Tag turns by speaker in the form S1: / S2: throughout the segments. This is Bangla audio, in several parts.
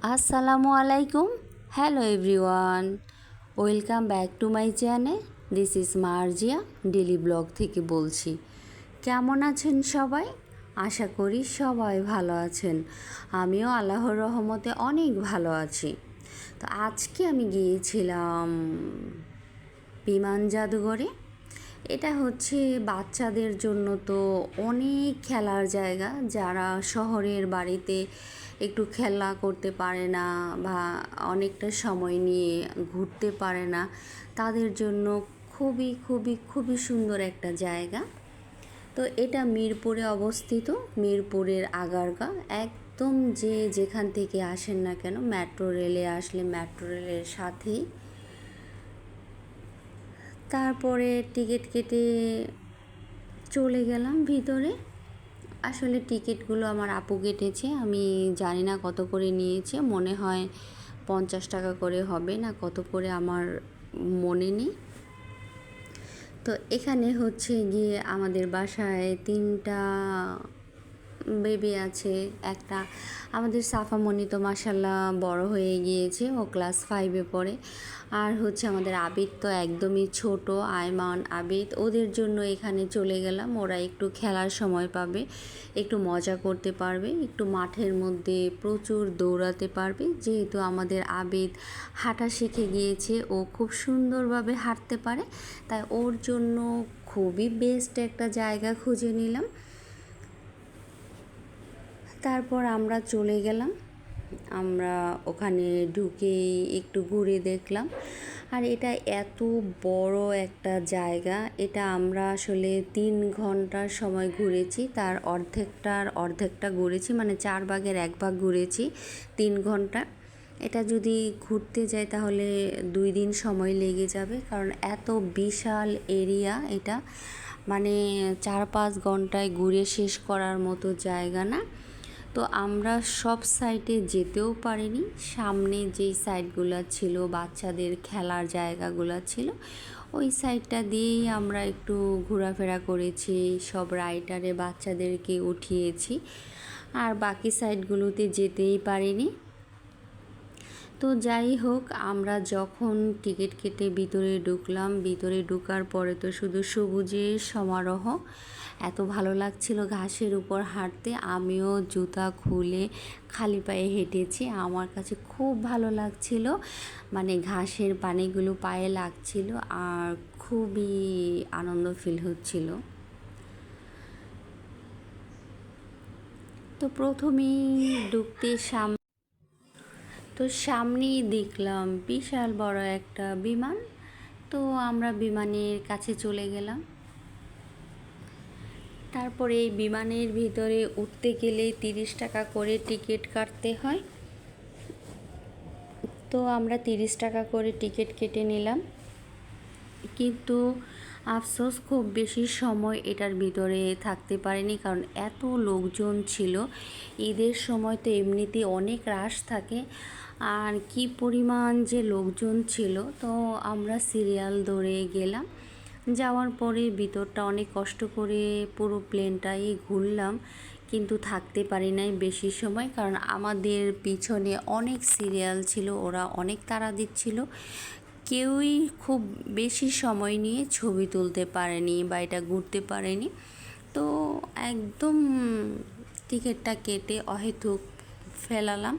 S1: আসসালামু আলাইকুম। Hello everyone, welcome back to my channel. This is Marjia daily blog থেকে বলছি। কেমন আছেন সবাই? আশা করি সবাই ভালো আছেন। আমিও আল্লাহর রহমতে অনেক ভালো আছি। তো আজকে আমি গিয়েছিলাম বিমান জাদুঘরে। এটা হচ্ছে বাচ্চাদের জন্য তো অনেক খেলার জায়গা। যারা শহরের বাড়িতে একটু খেলা করতে পারে না বা অনেকটা সময় নিয়ে ঘুরতে পারে না, তাদের জন্য খুবই খুবই খুবই সুন্দর একটা জায়গা। তো এটা মিরপুরে অবস্থিত, মিরপুরের আগারগা। একদম যে যেখান থেকে আসেন না কেন, মেট্রো রেলে আসলে মেট্রো রেলের সাথেই। তারপরে টিকিট কেটে চলে গেলাম ভিতরে। আসলে টিকিটগুলো আমার আপু কেটেছে, আমি জানি না কত করে নিয়েছে, মনে হয় 50 টাকা করে হবে না কত করে, আমার মনে নেই। তো এখানে হচ্ছে গিয়ে আমাদের বাসায় 3টা বেবি আছে। একটা আমাদের সাফামণি তো মাশাল্লাহ বড় হয়ে গিয়েছে, ও ক্লাস 5-এ পড়ে। আর হচ্ছে আমাদের আবিদ তো একদমই ছোট, আয়মান আবিদ। ওদের জন্য এখানে চলে গেলাম, ওরা একটু খেলার সময় পাবে, একটু মজা করতে পারবে, একটু মাঠের মধ্যে প্রচুর দৌড়াতে পারবে। যেহেতু আমাদের আবিদ হাঁটা শিখে গিয়েছে, ও খুব সুন্দরভাবে হাঁটতে পারে, তাই ওর জন্য খুবই বেস্ট একটা জায়গা খুঁজে নিলাম। তারপর আমরা চলে গেলাম, আমরা ওখানে ঢুকে একটু ঘুরে দেখলাম। আর এটা এত বড় একটা জায়গা, এটা আমরা আসলে 3 ঘন্টার সময় ঘুরেছি, তার অর্ধেকটা ঘুরেছি, মানে 4 ভাগের 1 ভাগ ঘুরেছি 3 ঘন্টা। এটা যদি ঘুরতে যাই তাহলে 2 দিন সময় লেগে যাবে, কারণ এত বিশাল এরিয়া এটা, মানে 4-5 ঘন্টায় ঘুরে শেষ করার মতো জায়গা না। তো আমরা সব সাইটে যেতেও পারিনি। সামনে যেই সাইডগুলো ছিল, বাচ্চাদের খেলার জায়গাগুলো ছিল, ওই সাইডটা দিয়েই আমরা একটু ঘোরাফেরা করেছি, সব রাইডারে বাচ্চাদেরকে উঠিয়েছি, আর বাকি সাইডগুলোতে যেতেই পারিনি। তো যাই হোক, আমরা যখন টিকিট কেটে ভিতরে ঢুকলাম, ভিতরে ঢোকার পরে তো শুধু সবুজের সমারোহ, এত ভালো লাগছিল ঘাসের উপর হাঁটতে। আমিও জুতা খুলে খালি পায়ে হেঁটেছি, আমার কাছে খুব ভালো লাগছিল, মানে ঘাসের পানিগুলো পায়ে লাগছিল আর খুবই আনন্দ ফিল হচ্ছিল। তো প্রথমেই ঢুকতে সামনেই দেখলাম বিশাল বড় একটা বিমান। তো আমরা বিমানের কাছে চলে গেলাম। তারপরে এই বিমানের ভিতরে উঠতে গেলে 30 টাকা করে টিকিট কাটতে হয়। তো আমরা 30 টাকা করে টিকিট কেটে নিলাম, কিন্তু আফসোস খুব বেশি সময় এটার ভিতরে থাকতে পারিনি, কারণ এত লোকজন ছিল। ঈদের সময় তো এমনিতে অনেক রাশ থাকে, আর কি পরিমাণ যে লোকজন ছিল। তো আমরা সিরিয়াল ধরে গেলাম, যাওয়ার পরে ভিতরটা অনেক কষ্ট করে পুরো প্লেনটাই ঘুরলাম, কিন্তু থাকতে পারি নাই বেশি সময়, কারণ আমাদের পিছনে অনেক সিরিয়াল ছিল, ওরা অনেক তাড়া দিচ্ছিল, কেউই খুব বেশি সময় নিয়ে ছবি তুলতে পারেনি বা এটা ঘুরতে পারেনি। তো একদম টিকিটটা কেটে অহেতুক ফেলালাম,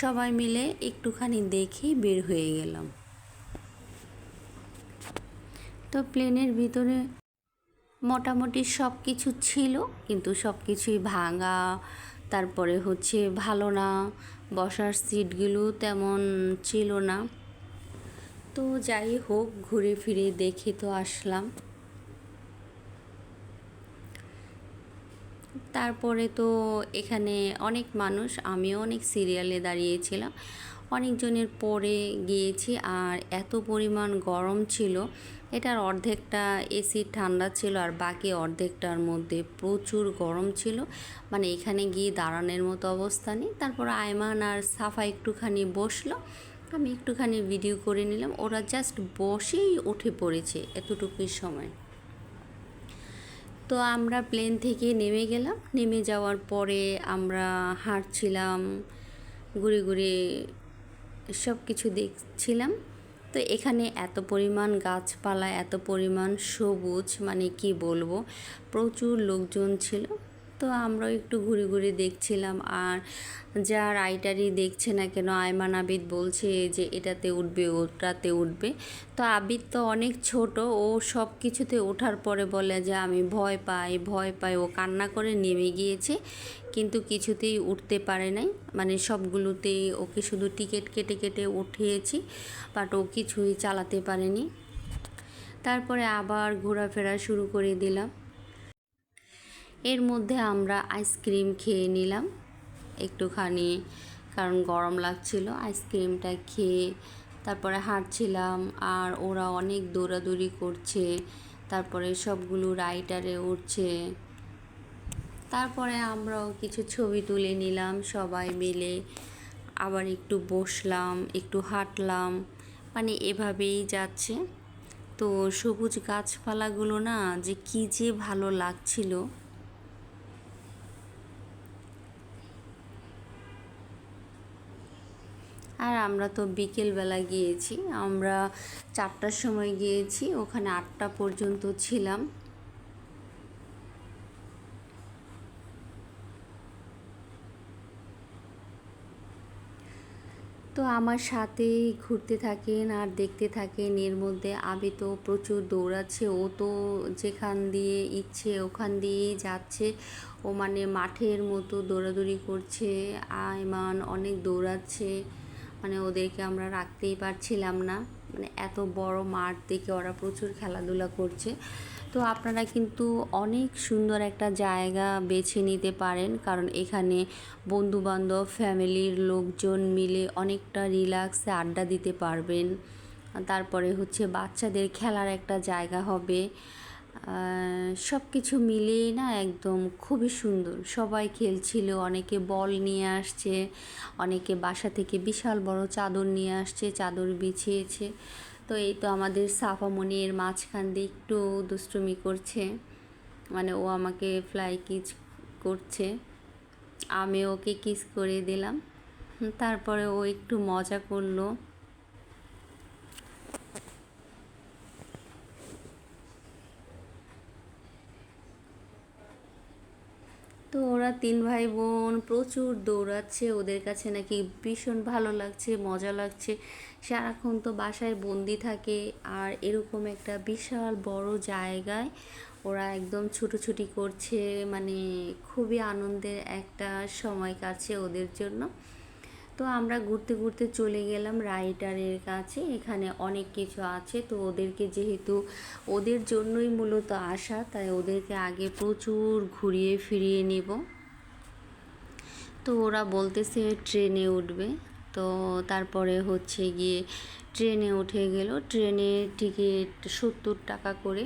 S1: সবাই মিলে একটুখানি দেখেই বের হয়ে গেলাম। তো প্লেনের ভিতরে মোটামুটি সব কিছু ছিল, কিন্তু সব কিছুই ভাঙা, তারপরে হচ্ছে ভালো না, বসার সিটগুলো তেমন ছিল না। তো যাই হোক, ঘুরে ফিরে দেখে তো আসলাম। তারপরে তো এখানে অনেক মানুষ, আমিও অনেক সিরিয়ালে দাঁড়িয়েছিলাম, অনেকজনের পরে গিয়েছি, আর এত পরিমাণ গরম ছিল। এটার অর্ধেকটা এসি ঠান্ডা ছিল, আর বাকি অর্ধেকটার মধ্যে প্রচুর গরম ছিল, মানে এখানে গিয়ে দাঁড়ানোর মতো অবস্থা নেই। তারপর আয়মান আর সাফা একটুখানি বসলো, আমি একটুখানি ভিডিও করে নিলাম, ওরা জাস্ট বসেই উঠে পড়েছে এতটুকুই সময়। তো আমরা প্লেন থেকে নেমে গেলাম, নেমে যাওয়ার পরে আমরা হাঁটছিলাম, ঘুরে ঘুরে সব কিছু দেখছিলাম। তো এখানে এত পরিমাণ গাছপালা, এত পরিমাণ সবুজ, মানে কি বলবো, প্রচুর লোকজন ছিল। তো আমরাও একটু ঘুরে ঘুরে দেখছিলাম। আর যা রাইডারই দেখছে না কেন, আয়মান আবিদ বলছে যে এটাতে উঠবে, ওটাতে উঠবে। তো আবিদ তো অনেক ছোট, ও সব কিছুতে ওঠার পরে বলে যে আমি ভয় পাই, ভয় পাই। ও কান্না করে নেমে গিয়েছে, কিন্তু কিছুতেই উঠতে পারে নাই। মানে সবগুলোতেই ওকে শুধু টিকিট কেটে কেটে উঠিয়েছি, বাট ও কিছুই চালাতে পারেনি। তারপরে আবার ঘোরাফেরা শুরু করে দিলাম। এর মধ্যে আমরা আইসক্রিম খেয়ে নিলাম একটুখানি, কারণ গরম লাগছিল। আইসক্রিমটা খেয়ে তারপরে হাঁটছিলাম। আর ওরা অনেক দৌড়াদৌড়ি করছে, তারপরে সবগুলো রাইডারে উঠছে। তারপরে আমরাও কিছু ছবি তুলে নিলাম সবাই মিলে। আবার একটু বসলাম, একটু হাঁটলাম, মানে এভাবেই যাচ্ছে। তো সবুজ গাছপালাগুলো না যে কী যে ভালো লাগছিল। আর আমরা তো বিকেলবেলা গিয়েছি, আমরা 4টার সময় গিয়েছি, ওখানে 8টা পর্যন্ত ছিলাম। তো আমার সাথেই ঘুরতে থাকেন আর দেখতে থাকেন। এর মধ্যে আবি তো প্রচুর দৌড়াচ্ছে, ও তো যেখান দিয়ে ইচ্ছে ওখান দিয়েই যাচ্ছে। ও মানে মাঠের মতো দৌড়াদৌড়ি করছে। আয়মান অনেক দৌড়াচ্ছে, মানে ওদেরকে আমরা রাখতেই পারছিলাম না। মানে এত বড় মাঠ দেখে ওরা প্রচুর খেলাধুলা করছে। তো আপনারা কিন্তু অনেক সুন্দর একটা জায়গা বেছে নিতে পারেন, কারণ এখানে বন্ধুবান্ধব, ফ্যামিলির লোকজন মিলে অনেকটা রিল্যাক্সে আড্ডা দিতে পারবেন। তারপরে হচ্ছে বাচ্চাদের খেলার একটা জায়গা হবে। সব কিছু মিলিয়ে না একদম খুবই সুন্দর। সবাই খেলছিল, অনেকে বল নিয়ে আসছে, অনেকে বাসা থেকে বিশাল বড় চাদর নিয়ে আসছে, চাদর বিছিয়েছে। তো এই তো আমাদের সাফামণি এর মাঝখান দিয়ে একটু দুষ্টুমি করছে, মানে ও আমাকে ফ্লাই কিস করছে, আমি ওকে কিস করে দিলাম। তারপরে ও একটু মজা করলো। তো ওরা 3 ভাই বোন প্রচুর দৌড়াচ্ছে, ওদের কাছে নাকি ভীষণ ভালো লাগছে, মজা লাগছে। সারাক্ষণ তো বাসায় বন্দি থাকে, আর এরকম একটা বিশাল বড় জায়গায় ওরা একদম ছুটোছুটি করছে, মানে খুবই আনন্দের একটা সময় কাটছে ওদের জন্য। তো আমরা ঘুরতে ঘুরতে চলে গেলাম রাইডারের কাছে। এখানে অনেক কিছু আছে, তো ওদেরকে যেহেতু ওদের জন্যই মূলত আসা, তাই ওদেরকে আগে প্রচুর ঘুরিয়ে ফিরিয়ে নিব। তো ওরা বলতেছে ট্রেনে উঠবে। তো তারপরে হচ্ছে গিয়ে ট্রেনে উঠে গেল। ট্রেনের টিকিট 70 টাকা করে।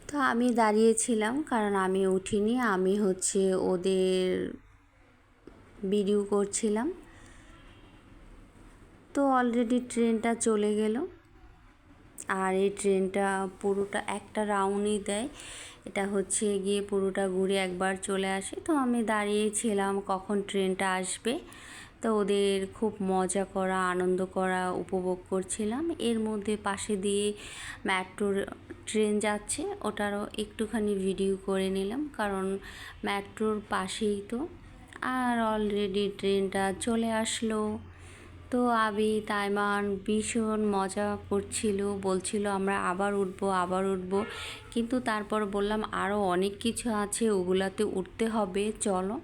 S1: তো আমি দাঁড়িয়েছিলাম, কারণ আমি উঠিনি, আমি হচ্ছে ওদের ভিডিও করছিলাম। তো অলরেডি ট্রেনটা চলে গেল। আর এই ট্রেনটা পুরোটা একটা রাউন্ডই দেয়, এটা হচ্ছে গিয়ে পুরোটা ঘুরে একবার চলে আসে। তো আমি দাঁড়িয়েছিলাম কখন ট্রেনটা আসবে। তো ওদের খুব মজা করা, আনন্দ করা উপভোগ করছিলাম। এর মধ্যে পাশে দিয়ে মেট্রোর ট্রেন যাচ্ছে, ওটারও একটুখানি ভিডিও করে নিলাম, কারণ মেট্রোর পাশেই তো। আর অলরেডি ট্রেনটা চলে আসলো। তো আবি তাইমান ভীষণ মজা করছিল, বলছিল আমরা আবার উঠবো, আবার উঠবো। কিন্তু তারপর বললাম আরও অনেক কিছু আছে, ওগুলাতে উঠতে হবে, চলো।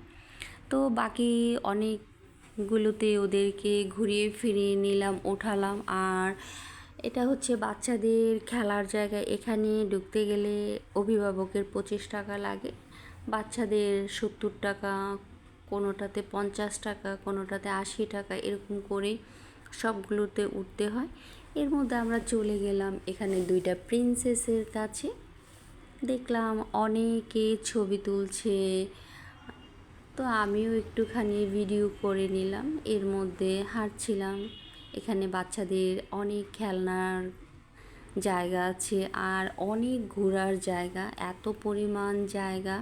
S1: তো বাকি অনেকগুলোতে ওদেরকে ঘুরিয়ে ফিরিয়ে নিলাম, ওঠালাম। আর এটা হচ্ছে বাচ্চাদের খেলার জায়গা। এখানে ঢুকতে গেলে অভিভাবকের 25 টাকা লাগে, বাচ্চাদের 70 টাকা, কোনোটাতে 50 টাকা, কোনোটাতে 80 টাকা, এরকম করে সবগুলোতে উঠতে হয়। এর মধ্যে আমরা চলে গেলাম এখানে 2টা প্রিন্সেসের কাছে। দেখলাম অনেকে ছবি তুলছে, তো আমিও একটুখানি ভিডিও করে নিলাম। এর মধ্যে হাঁটছিলাম। এখানে বাচ্চাদের অনেক খেলনার জায়গা আছে, আর অনেক ঘোরার জায়গা, এত পরিমাণ জায়গা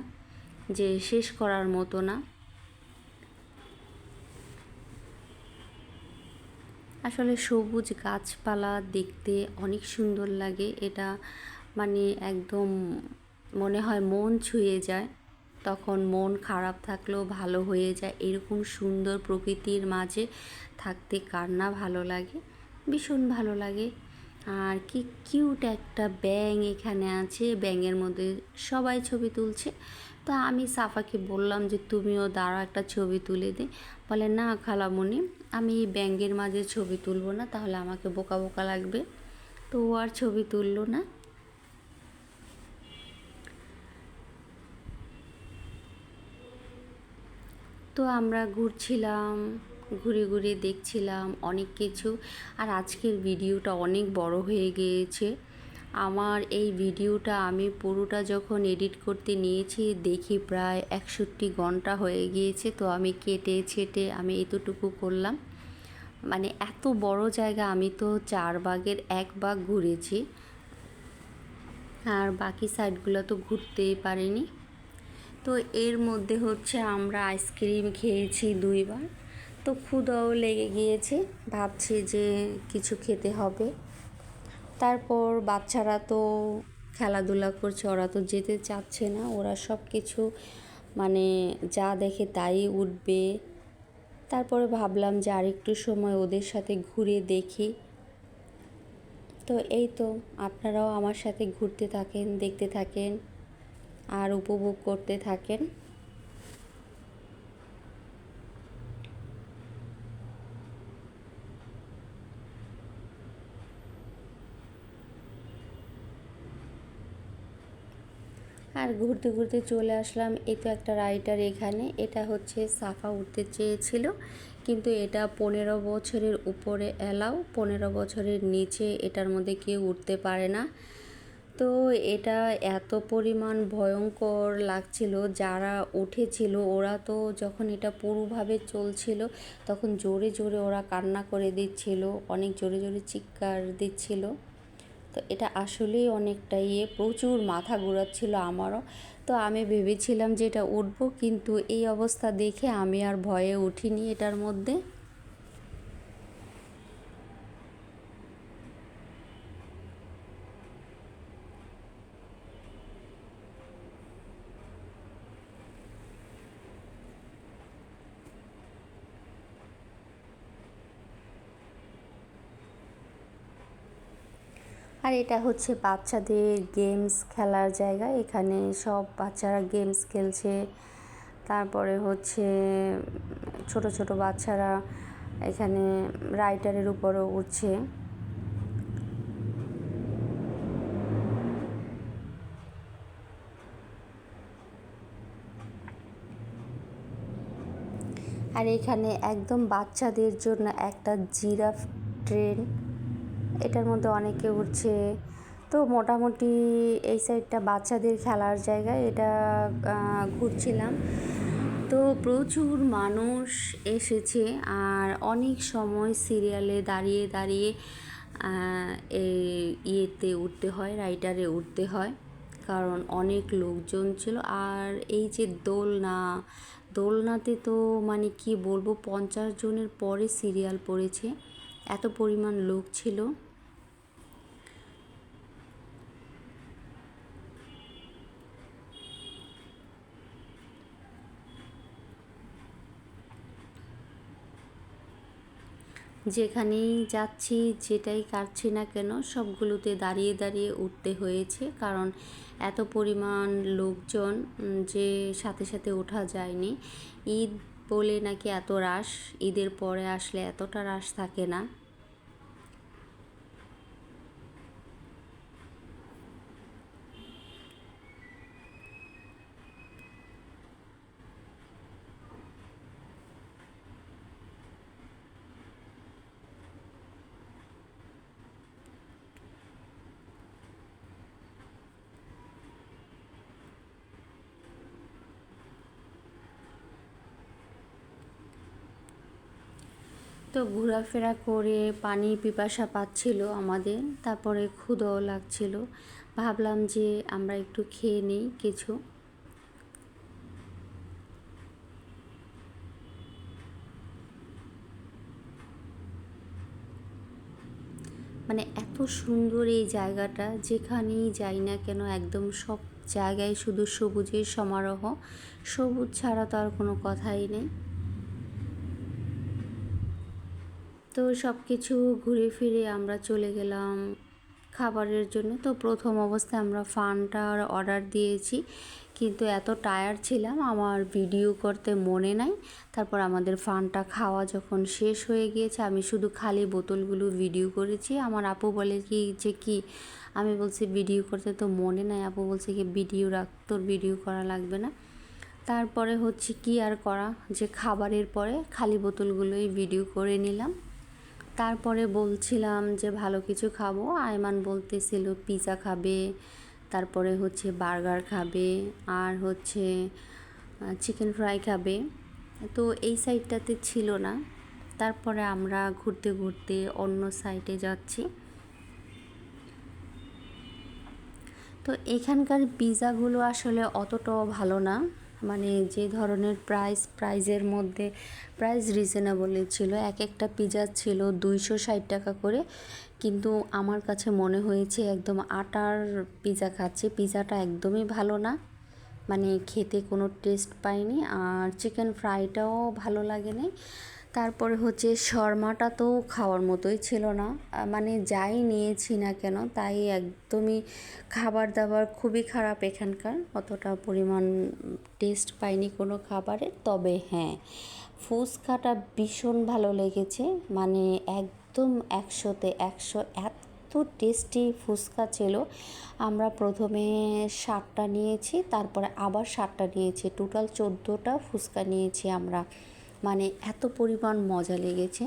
S1: যে শেষ করার মতো না। আসলে সবুজ গাছপালা দেখতে অনেক সুন্দর লাগে। এটা মানে একদম মনে হয় মন ছুঁয়ে যায়। তখন মন খারাপ থাকলেও ভালো হয়ে যায়। এরকম সুন্দর প্রকৃতির মাঝে থাকতে কার না ভালো লাগে, ভীষণ ভালো লাগে। আর কি কিউট একটা ব্যাঙ এখানে আছে, ব্যাঙের মধ্যে সবাই ছবি তুলছে। তো আমি সাফাকে বললাম যে তুমিও দাঁড়াও, একটা ছবি তুলে দে। বলে না খালামণি, আমি এই ব্যাঙের মাঝে ছবি তুলবো না, তাহলে আমাকে বোকা বোকা লাগবে। তো ও আর ছবি তুললো না। তো আমরা ঘুরছিলাম, ঘুরে ঘুরে দেখছিলাম অনেক কিছু। আর আজকের ভিডিওটা অনেক বড় হয়ে গিয়েছে। আমার এই ভিডিওটা আমি পুরোটা যখন এডিট করতে নিয়েছি দেখি প্রায় 61 ঘন্টা হয়ে গিয়েছে। তো আমি কেটে ছেটে আমি এতটুকু করলাম। মানে এত বড় জায়গা আমি তো 4 ভাগের 1 ভাগ ঘুরেছি, আর বাকি সাইডগুলো তো ঘুরতেই পারিনি। তো এর মধ্যে হচ্ছে আমরা আইসক্রিম খেয়েছি 2বার। তো ক্ষুধাও লেগে গিয়েছে, ভাবছি যে কিছু খেতে হবে। তারপর বাচ্চারা তো খেলাধুলা করছে, ওরা তো যেতে চাচ্ছে না, ওরা সব কিছু মানে যা দেখে তাই উঠবে। তারপরে ভাবলাম যে আর একটু সময় ওদের সাথে ঘুরে দেখি। তো এই তো, আপনারাও আমার সাথে ঘুরতে থাকেন, দেখতে থাকেন আর উপভোগ করতে থাকেন। আর ঘুরতে ঘুরতে চলে আসলাম। এই তো একটা রাইডার এখানে, এটা হচ্ছে সাফা উঠতে চেয়েছিল, কিন্তু এটা 15 বছরের উপরে অ্যালাউ, 15 বছরের নিচে এটার মধ্যে কেউ উঠতে পারে না। তো এটা এত পরিমাণ ভয়ঙ্কর লাগছিল, যারা উঠেছিল ওরা তো যখন এটা পুরোভাবে চলছিল তখন জোরে জোরে ওরা কান্না করে দিচ্ছিল, অনেক জোরে জোরে চিৎকার দিচ্ছিল। তো এটা আসলেই অনেকটা প্রচুর মাথা ঘোরাচ্ছিল আমারও। তো আমি ভেবেছিলাম যে এটা উঠবো, কিন্তু এই অবস্থা দেখে আমি আর ভয়ে উঠিনি এটার মধ্যে। আর এটা হচ্ছে বাচ্চাদের গেমস খেলার জায়গা, এখানে সব বাচ্চারা গেমস খেলছে। তারপরে হচ্ছে ছোট ছোট বাচ্চারা এখানে রাইডারের উপরও উঠছে। আর এখানে একদম বাচ্চাদের জন্য একটা জিরাফ ট্রেন, এটার মধ্যে অনেকে উঠছে। তো মোটামুটি এই সাইডটা বাচ্চাদের খেলার জায়গা, এটা ঘুরছিলাম। তো প্রচুর মানুষ এসেছে, আর অনেক সময় সিরিয়ালে দাঁড়িয়ে দাঁড়িয়ে এই ইয়েতে উঠতে হয়, রাইডারে উঠতে হয়, কারণ অনেক লোকজন ছিল। আর এই যে দোলনা, দোলনাতে তো মানে কি বলবো, 50 জনের পরে সিরিয়াল পড়েছে, এত পরিমাণ লোক ছিল। যেখানেই যাচ্ছি, যেটাই কাটছি না কেন, সবগুলোতে দাঁড়িয়ে দাঁড়িয়ে উঠতে হয়েছে, কারণ এত পরিমাণ লোকজন যে সাথে সাথে ওঠা যায়নি। ঈদ বলে নাকি এত রাশ, ঈদের পরে আসলে এতটা রাশ থাকে না। তো ঘোরাফেরা করে পানি পিপাসা পাচ্ছিল আমাদের, তারপরে ক্ষুধাও লাগছিল। ভাবলাম যে আমরা একটু খেয়ে নিই কিছু। মানে এত সুন্দর এই জায়গাটা, যেখানেই যাই না কেন একদম সব জায়গায় শুধু সবুজের সমারোহ, সবুজ ছাড়া তো আর কোনো কথাই নেই। তো সব কিছু ঘুরে ফিরে আমরা চলে গেলাম খাবারের জন্য। তো প্রথম অবস্থায় আমরা ফানটার অর্ডার দিয়েছি, কিন্তু এত টায়ার্ড ছিলাম আমার ভিডিও করতে মনে নাই। তারপর আমাদের ফানটা খাওয়া যখন শেষ হয়ে গিয়েছে, আমি শুধু খালি বোতলগুলো ভিডিও করেছি। আমার আপু বলে কি আমি বলছি ভিডিও করতে তো মনে নাই। আপু বলছে কি ভিডিও রাখ, তোর ভিডিও করা লাগবে না। তারপরে হচ্ছে কি আর করা, যে খাবারের পরে খালি বোতলগুলোই ভিডিও করে নিলাম। তারপরে বলছিলাম যে ভালো কিছু খাবো, আয়মান বলতেছিল পিৎজা খাবে, তারপরে হচ্ছে বার্গার খাবে, আর হচ্ছে চিকেন ফ্রাই খাবে। তো এই সাইডটাতে ছিল না। তারপরে আমরা ঘুরতে ঘুরতে অন্য সাইডে যাচ্ছি। তো এখানকার পিৎজাগুলো আসলে অতটাও ভালো না, মানে যে ধরনের প্রাইজের মধ্যে প্রাইস রিজনেবলই ছিল। এক একটা পিৎজা ছিল 260 টাকা করে, কিন্তু আমার কাছে মনে হয়েছে একদম আটার পিৎজা খাচ্ছি। পিৎজাটা একদমই ভালো না, মানে খেতে কোনো টেস্ট পাইনি, আর চিকেন ফ্রাইটাও ভালো লাগেনি। তারপরে হচ্ছে শর্মাটা তো খাওয়ার মতোই ছিল না, মানে যাই নিয়েছি না কেন তাই একদমই খাবার দাবার খুবই খারাপ এখানকার, অতটা পরিমাণ টেস্ট পাইনি কোনো খাবারের। তবে হ্যাঁ, ফুচকাটা ভীষণ ভালো লেগেছে, মানে একদম 100-তে 100, এত টেস্টি ফুচকা ছিল। আমরা প্রথমে 7টা নিয়েছি, তারপরে আবার 7টা নিয়েছি, টোটাল 14টা ফুচকা নিয়েছি আমরা, মানে এত পরিমাণ মজা লেগেছে।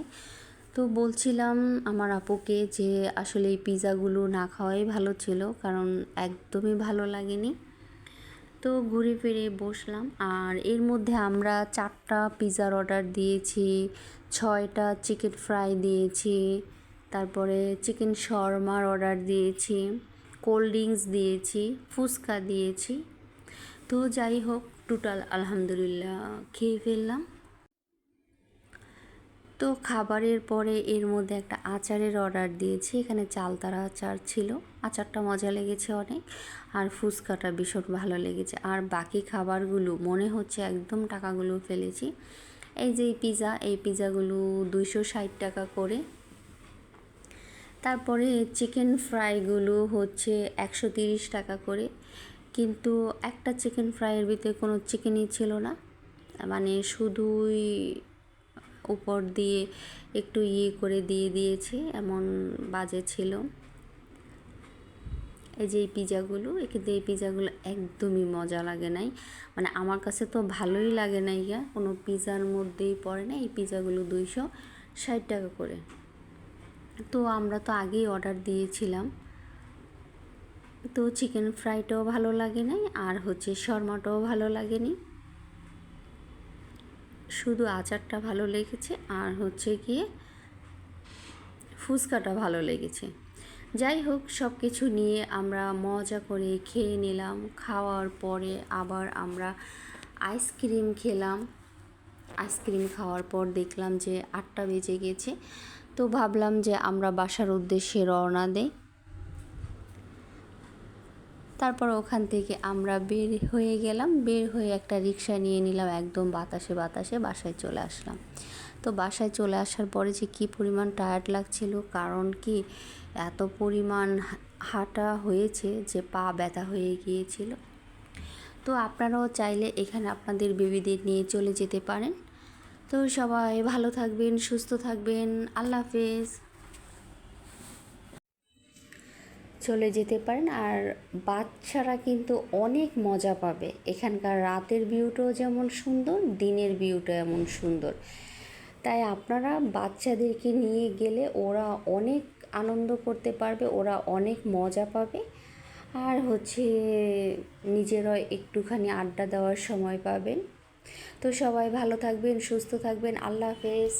S1: তো বলছিলাম আমার আপুকে যে আসলে এই পিৎজাগুলো না খাওয়াই ভালো ছিল, কারণ একদমই ভালো লাগেনি। তো ঘুরে ফিরে বসলাম, আর এর মধ্যে আমরা 4টা পিৎজার অর্ডার দিয়েছি, 6টা চিকেন ফ্রাই দিয়েছি, তারপরে চিকেন শর্মার অর্ডার দিয়েছি, কোল্ড ড্রিঙ্কস দিয়েছি, ফুচকা দিয়েছি। তো যাই হোক, টোটাল আলহামদুলিল্লাহ খেয়ে ফেললাম। তো খাবারের পরে এর মধ্যে একটা আচারের অর্ডার দিয়েছি, এখানে চালতারা আচার ছিল, আচারটা মজা লেগেছে অনেক, আর ফুচকাটা ভীষণ ভালো লেগেছে। আর বাকি খাবারগুলো মনে হচ্ছে একদম টাকাগুলো ফেলেছি। এই যে এই পিৎজাগুলো 260 টাকা করে। তারপরে চিকেন ফ্রাইগুলো হচ্ছে 130 টাকা করে, কিন্তু একটা চিকেন ফ্রাইয়ের ভিতরে কোনো চিকেনই ছিল না, মানে শুধুই উপর দিয়ে একটু করে দিয়েছে, এমন বাজে ছিল। এই যে এই পিৎজাগুলো, কিন্তু এই পিৎজাগুলো একদমই মজা লাগে নাই, মানে আমার কাছে তো ভালোই লাগে নাই, কোনো পিৎজার মধ্যেই পড়ে না। এই পিৎজাগুলো 260 টাকা করে। তো আমরা তো আগেই অর্ডার দিয়েছিলাম, তো চিকেন ফ্রাইটাও ভালো লাগে নাই, আর হচ্ছে শর্মাটাও ভালো লাগেনি, শুধু আচারটা ভালো লেগেছে, আর হচ্ছে গিয়ে ফুচকাটা ভালো লেগেছে। যাই হোক, সব কিছু নিয়ে আমরা মজা করে খেয়ে নিলাম। খাওয়ার পরে আবার আমরা আইসক্রিম খেলাম। আইসক্রিম খাওয়ার পর দেখলাম যে 8টা বেজে গেছে, তো ভাবলাম যে আমরা বাসার উদ্দেশ্যে রওনা দেই। তারপর ওখান থেকে আমরা বের হয়ে গেলাম, বের হয়ে একটা রিক্সা নিয়ে নিলাম, একদম বাতাসে বাতাসে বাসায় চলে আসলাম। তো বাসায় চলে আসার পরে যে কী পরিমাণ টায়ার্ড লাগছিল, কারণ কি এত পরিমাণ হাঁটা হয়েছে যে পা ব্যথা হয়ে গিয়েছিল। তো আপনারাও চাইলে এখানে আপনাদের বেবিদের নিয়ে চলে যেতে পারেন। তো সবাই ভালো থাকবেন, সুস্থ থাকবেন, আল্লাহ হাফেজ। চলে যেতে পারেন, আর বাচ্চারা কিন্তু অনেক মজা পাবে। এখানকার রাতের ভিউটাও যেমন সুন্দর, দিনের ভিউটা এমন সুন্দর, তাই আপনারা বাচ্চাদেরকে নিয়ে গেলে ওরা অনেক আনন্দ করতে পারবে, ওরা অনেক মজা পাবে, আর হচ্ছে নিজেরা একটুখানি আড্ডা দেওয়ার সময় পাবেন। তো সবাই ভালো থাকবেন, সুস্থ থাকবেন, আল্লাহ হাফেজ।